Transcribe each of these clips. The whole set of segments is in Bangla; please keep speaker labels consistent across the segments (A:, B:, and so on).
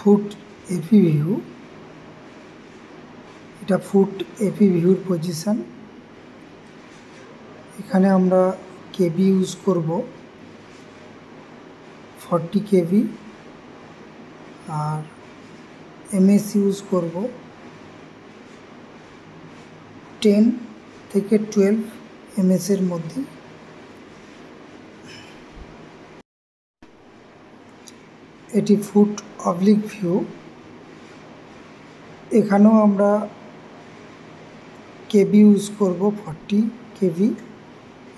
A: ফুট এপি ভিউ, এটা ফুট এপি ভিউর পজিশন। এখানে আমরা কেবি ইউজ করব 40 কেবি আর এমএস ইউজ করব 10 থেকে 12 এমএস এর মধ্যে। এটি ফুট অবলিক ভিউ, এখানেও আমরা কেবি ইউজ করব 40 কেবি,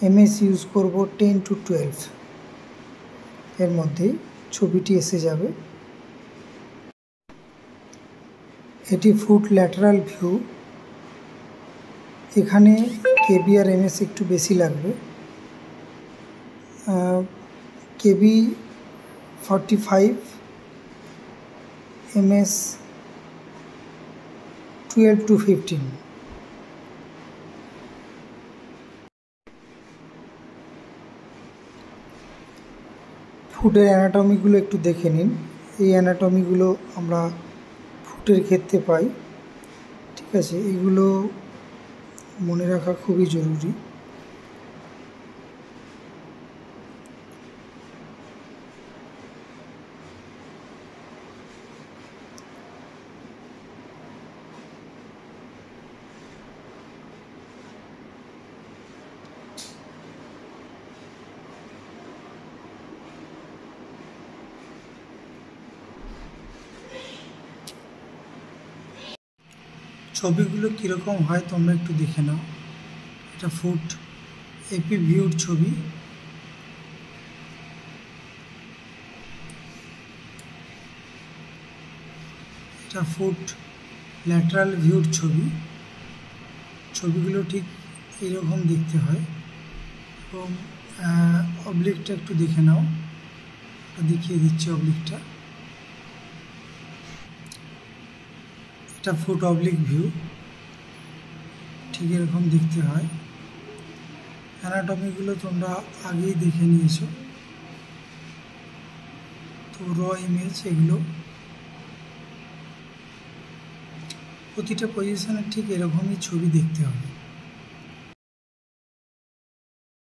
A: এমএস ইউজ করব 10 to 12, এর মধ্যেই ছবিটি এসে যাবে। এটি ফুট ল্যাটারাল ভিউ, এখানে কেবি আর এমএস একটু বেশি লাগবে। কেবি 45, এমএস 12 to 15। ফুটের অ্যানাটমিগুলো একটু দেখে নিন। এই অ্যানাটমিগুলো আমরা ফুটের ক্ষেত্রে পাই, ঠিক আছে? এগুলো মনে রাখা খুবই জরুরি। ছবিগুলো কীরকম হয় তোমরা একটু দেখে নাও। এটা ফুট এপি ভিউর ছবি। এটা ফুট ল্যাটারাল ভিউর ছবি। ছবিগুলো ঠিক এইরকম দেখতে হয়। এবং অবলিকটা একটু দেখে নাও, দেখিয়ে দিচ্ছি অবলিকটা। এটা ফুট অবলিক ভিউ, ঠিক এরকম দেখতে হয়। অ্যানাটমিগুলো তোমরা আগেই দেখে নিয়েছো, তো র ইমেজ এগুলো প্রতিটা পজিশনে ঠিক এরকমই ছবি দেখতে হবে।